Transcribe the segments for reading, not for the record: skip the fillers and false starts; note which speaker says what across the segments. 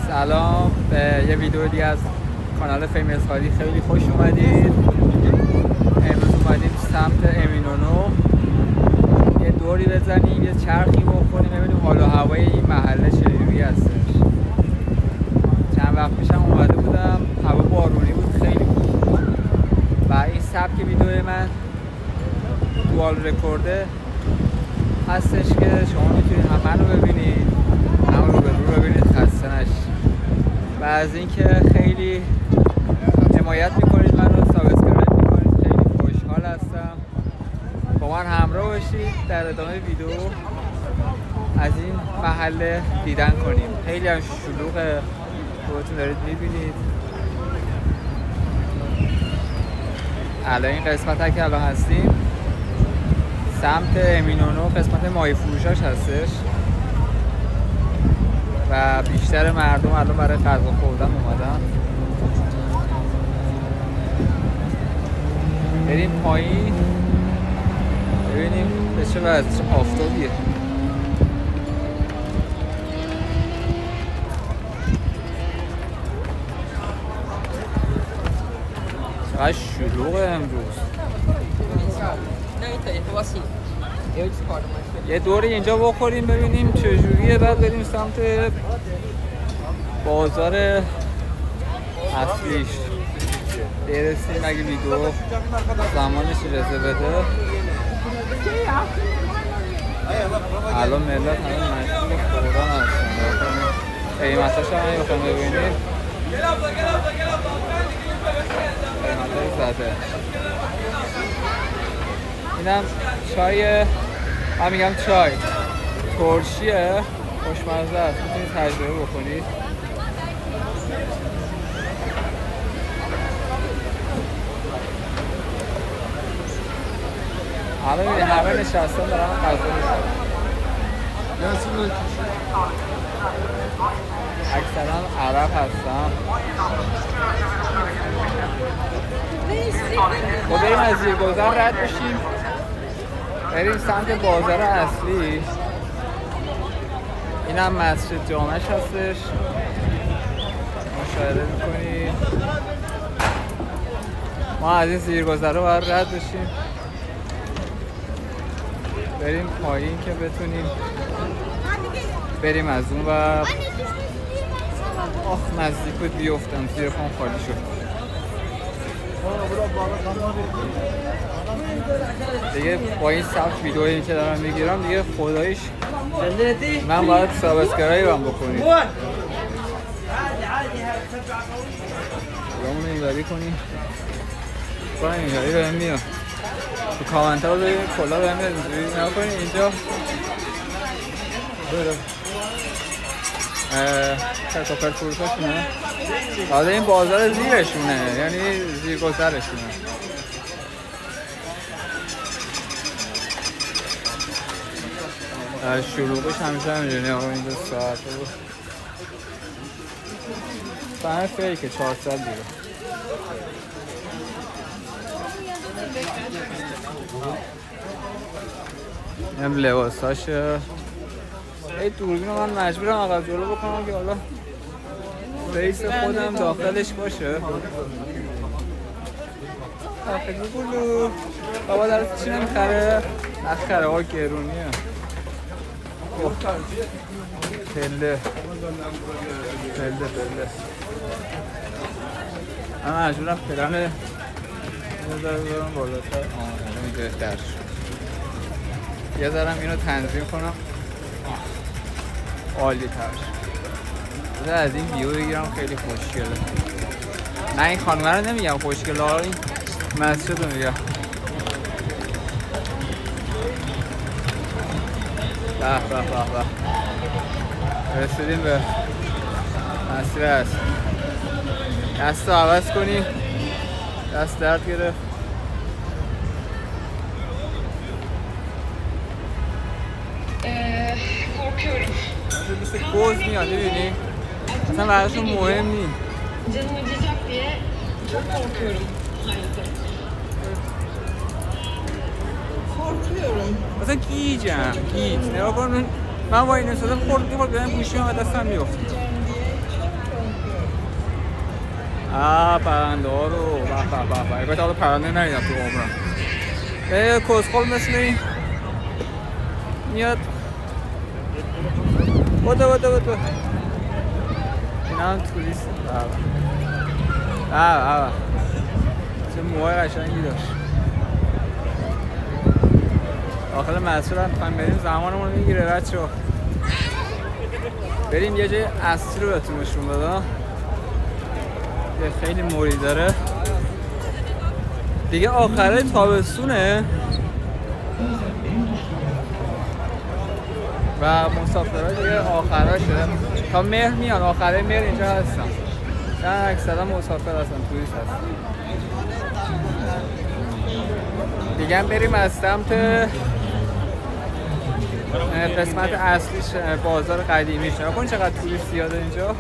Speaker 1: سلام، به یه ویدیو دیگه از کانال فیمس هادی خیلی خوش اومدید. امروز اومدیم سمت امینونو یه دوری بزنیم، یه چرخی بخوریم، ببینیم حال و هوای این محله چجوری هستش. چند وقت پیشم اومده بودم، هوا بارونی بود، خیلی خوب. و این سبک ویدیو من دوال رکورده هستش که شما میتونید هم من رو ببینید هم رو ببینید، خسته نشید. و از اینکه خیلی حمایت میکنید، من رو سابسکرایب میکنید، خیلی خوشحال هستم. با من همراه باشید در ادامه ویدیو از این محله دیدن کنیم. خیلی هم شلوغه، خودتون دارید میبینید. الان این قسمت که الان هستیم سمت امینونو، قسمت ماهی فروشاش هستش و بیشتر مردم الان برای غذا خوردن اومدن. بریم پایین ببینیم به چه وضع، چه آفتابیه. چقدر شلوغه امروز. یه دوری اینجا بخوریم ببینیم چجوریه، بعد بریم سمت بازار اصلیش برسیم اگه ویدیو زمانش اجازه بده. الان ملت همه مشغول خوردن هستن، قیمتاش هم بخوایم ببینیم. قیمتاش زده. اینم چای، من میگم چای ترشیه، خوشمزه است، میتونید تجربه بکنید. همه نشستن دارن غذا میخورن، اکثرا عرب هستن. ما بریم از زیرگذر رد بشیم بریم سمت بازار اصلی. این هم مسجد جامعش هستش، مشاهده میکنید. ما از این زیرگذر رو باید رد بشیم بریم پایین که بتونیم بریم از اون و آخ نزدیک بود بیفتم، زیر پام خالی شد. دیگه با این سبک ویدئویی که دارم میگیرم دیگه خداییش من باید سابسکرایب هم بکنید. خودمون رو اینوری کنیم، کنیم اینوری بهم میاد تو کامنت ها ببینید کلا بهم میاد اینجوری نکنید. اینجا کارتوفل فروشاشونه، حالا این بازار زیرشونه، یعنی زیرگذرشونه. شلوغش همیشه همینجوریه. آقا اینجا ساعت رو فهمه فیکه 400 دیگه. این لباساشه. این دوربین رو من مجبورم عقب جلو بکنم که حالا فیس خودم داخلش باشه. آخه گلو بابا در چی نمیخره؟ نخره ها گرونیه. پله من مجبورم پلن یه ذره بذارم بالاتر. این بهتر شد. یه ذرم اینو تنظیم کنم عالی تر. از این ویو بگیرم، خیلی خوشگله. نه این خانمه رو نمیگم خوشگله، این مسجد رو میگم. به رسیدیم به مسیر است. دست رو عوض کنیم، دست درد گرفت.
Speaker 2: Korkuyorum.
Speaker 1: مثل گوز میاد، ببینی؟ اصلا براشون مهم نیست.
Speaker 2: Canım acıyacak diye çok korkuyorum hayatta. Korkuyorum.
Speaker 1: مثلا گیج نگاه کن. من با این استفاده خوردی با گوشی هم دستم میفت. پرنده ها رو به به تا پرنده ندیدم تو عمرم. کسخل مثل این میاد بوده این هم توریست. چه موهای قشنگی داشت. داخل مسجد هم میخوایم بریم، زمانمون میگیره بچه‌ها. بریم یه جای اصلی رو بهتون نشون بدم که خیلی موری داره دیگه. آخره تابستونه و مسافرها دیگه آخرشه، تا مهر میان، آخره مهر اینجا هستن. نه اکثرا مسافر هستن، توریست هستن دیگه. هم بریم از سمت قسمت اصلیش، بازار قدیمیش. نکن چقدر توریست زیاده اینجا.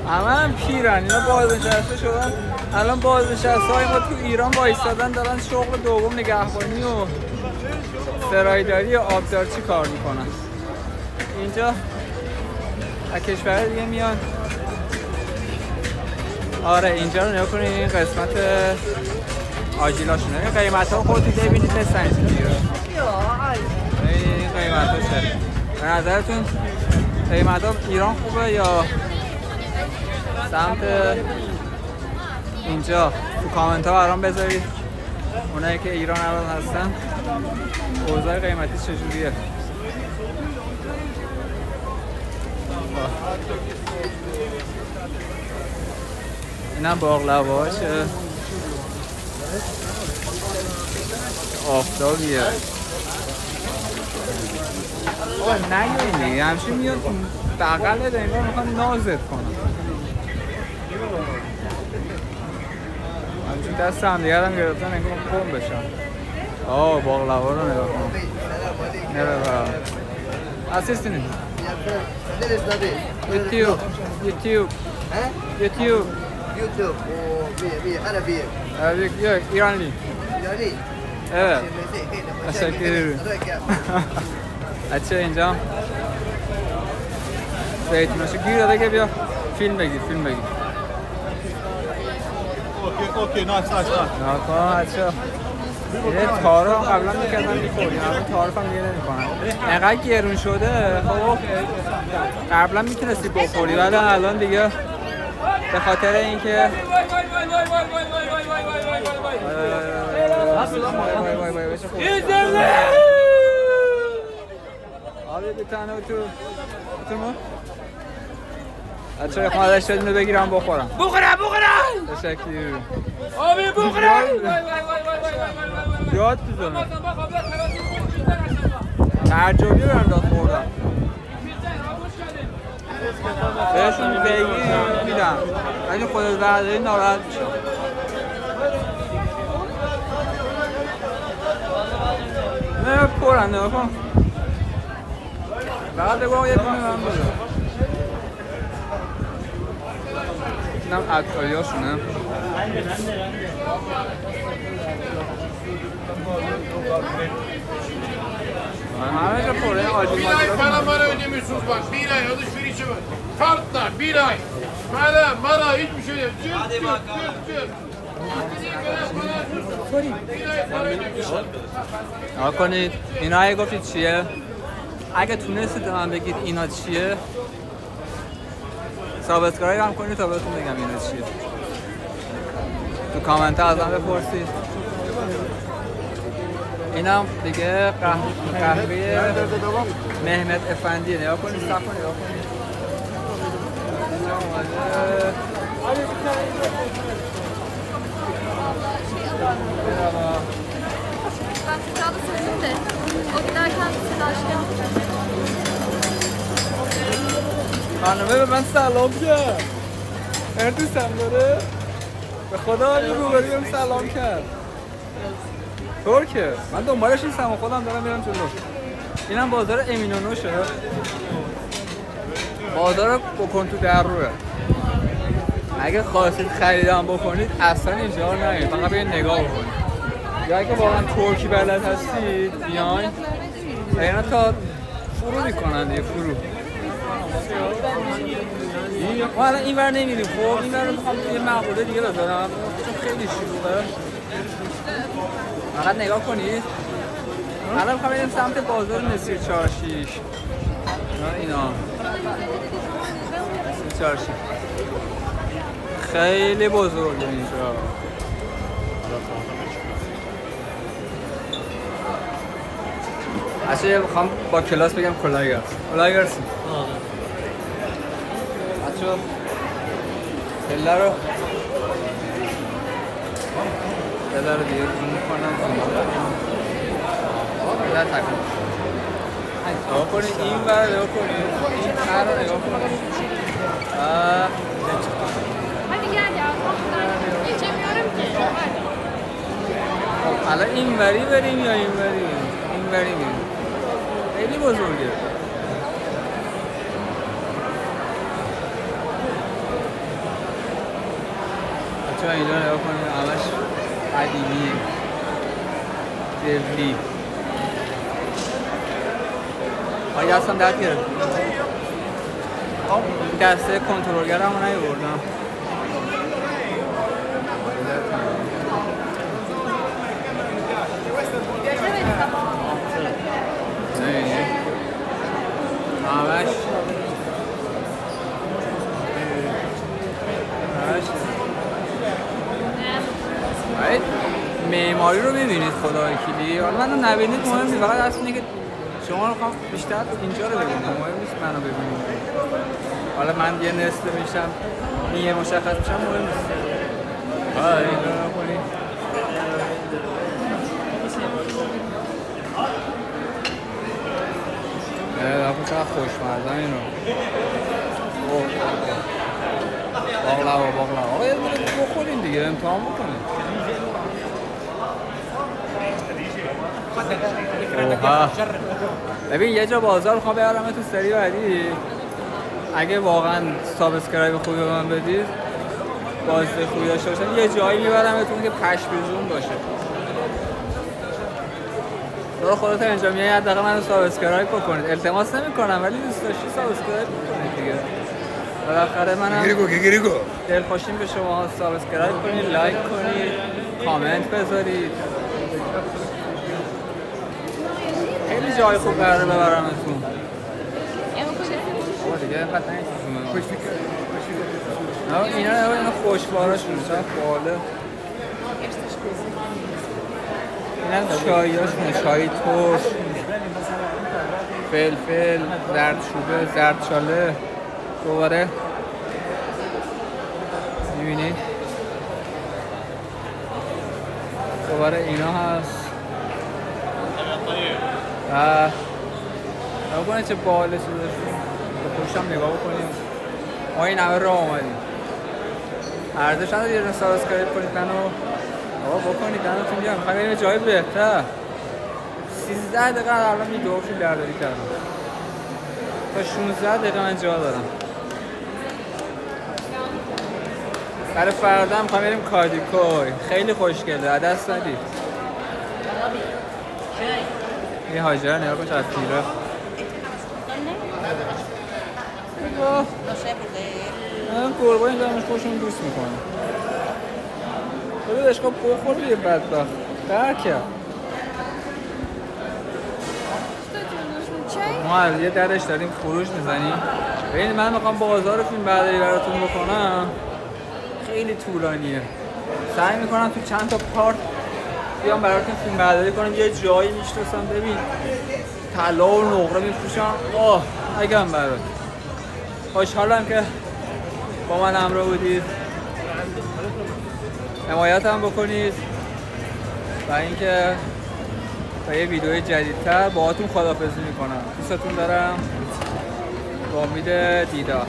Speaker 1: همه هم پیرن اینا، بازنشسته شدن. الان بازنشسته های ما تو ایران وایستادن دارن شغل دوم نگهبانی و سرایداری و آبدارچی کار میکنن. اینجا از کشور دیگه میان. آره اینجا رو نگاه کنید، این قسمت آجیلاشونه. این قیمت ها خودتون ببینید بسنجید دیگه. این قیمت ها چه؟ به نظرتون قیمت ها ایران خوبه یا سمت اینجا؟ تو کامنت ها برام بذارید اونایی که ایران الان هستن اوضاع قیمتی چجوریه. اینم باقلواشه آفتابیه. نگه دیگه همچین میاد بقلت انگار میخوان نازت کنن. همچین دست هم دیگر هم گرفتن انگار کن بشن. باقلوا رو نگاه کن. نره برام اسیستینی یوتیوب عربی ایرانی. Evet. Teşekkür ederim. Açı اینجا زیتوناشو گیر داده که بیا فیلم بگیر.
Speaker 3: اوکی نایس
Speaker 1: ناکن بچه یه تارو هم قبلا میکردن میخوری، همون تارو هم دیگه نمیکنن. اینقدر گرون شده. خب قبلا میتونستی بخوری ولی الان دیگه به خاطر اینکه آبی بتانه تو ما بچه خواهدش شدیم رو بگیرم بخورم. تشکر.
Speaker 4: آبی بخورم.
Speaker 1: یاد بزنم ترجمی رو انداز خوردم بهشون بگیر میدم. اگه خودت برداری ناراحت میشم. نه پرن نگاه کن. بعد بگو یه دونه من بزن. اینم عطاری هاشونه. همه جا پره آجیل ماجیل هاشونه.
Speaker 4: Bana ödemiyorsunuz bak. Bir ay alışverişi var. Kartlar bir ay. Bana hiçbir şey yok. Cırt.
Speaker 1: آقا کنید اینا اگه گفتید چیه؟ اگه تونستید من بگید اینا چیه؟ سابسکرایب هم کنید تا بهتون بگم اینا چیه. تو کامنت ها ازم بپرسید. اینم دیگه قهوه مهمت افندیه. نگاه کنید صف کنید نگاه کنید. اینجا اومده
Speaker 5: Ben tuzağı da söyledim de o giderken telaş yapacak.
Speaker 1: خانمه به من سلام کرد. دوستم داره. به خدا این روبری بهم سلام کرد. ترکه. من دنبالش نیستم و خودم دارم میرم جلو. اینم بازار امینونوشه. بازار بکن تو در روه. اگه خواستید خریدم بکنید اصلا اینجا رو نرید، فقط بیاین نگاه بکنید. یا اگه واقعا ترکی بلد هستید بیاین. اینا تا فرو میکنن دیگه فرو. ما الان این ور نمیریم خب این ور رو میخوام یه مقوله دیگه بذارم چون خیلی شلوغه فقط نگاه کنید الان میخوام بریم سمت بازار مسیر 46 اینا مسیر 46 خیلی بزرگه اینجا اصلا میخوام با کلاس بگم کلاگرس بچه پله رو دیگه زوم میکنم پله تکن نگاه کنید این بر نگاه کنید این پر رو نگاه کنید
Speaker 5: Hadi gel ya. Geçemiyorum ki.
Speaker 1: الان این وری بریم یا این وری؟ این وری بریم خیلی بزرگه بچه اینجا نگاه کنید همش قدیمیه دبلی آی دستم درد گرفت دسته کنترلگر همو نیاوردم معماری رو ببینید خدا وکیلی حالا منو نبینید مهم نیست فقط اصل اینه که شما رو خواهم بیشتر اینجا رو ببینید مهم نیست منو ببینید حالا من یه نسل میشم یه مشخص میشم مهم نیست اینجا رو کنید دفعه چقدر خوشمزه اینو باقلوا آقا یه دونه بخورین دیگه امتحان بکنید ببین یه جا بازار میخوام بیارم تو سری بعدی اگه واقعا سابسکرایب خوبی به من بدید بازده خوبی داشته باشن یه جایی میبرمتون که پشپیزون باشه برو خودت اینجا میای حداقل منو سابسکرایب بکنید التماس نمیکنم ولی دوست داشتی سابسکرایب بکنید دیگه بالاخره منم دلخوشیم به شما سابسکرایب کنید لایک کنید کامنت بذارید خیلی جای خوب قراره ببرمتون آقا دیگه اینقدر نهیتون اینا خوشباراشونه چند باله اینا چاییاشونه چای ترش فلفل زردچوبه زردچاله دوباره میبینید دوباره اینا هست نگاه کنید چه باله شده به خوشم نگاه بکنیم ما این همه راه آمدیم ارزش نداره یه سابسکرایب کنید منو آقا بکنید دمتون گرم میخوایم بریم جای بهتر 13 دقیقه الان ویدیو فیلم برداری کردم تا 16 دقیقه من جا دارم برای فردا میخوایم بریم کادیکوی خیلی خوشگله از دست ندید یه هاجره نگاه کن چقدر پیره من گربه این دارمش خوشون دوست میکنم ببید اشکا بخور یه بدبخت در کرد ما از یه درش داریم خروج میزنیم ببین من میخوام بازار فیلم برداری براتون بکنم خیلی طولانیه سعی میکنم تو چند تا پارت بیام براتون فیلم برداری کنم یه جایی میشناسم ببین طلا و نقره میفروشم نگم برات خوشحالم که با من همراه بودید حمایت هم بکنید و اینکه تا یه ویدیوی جدیدتر باهاتون خداحافظی میکنم دوستتون دارم با امید دیدار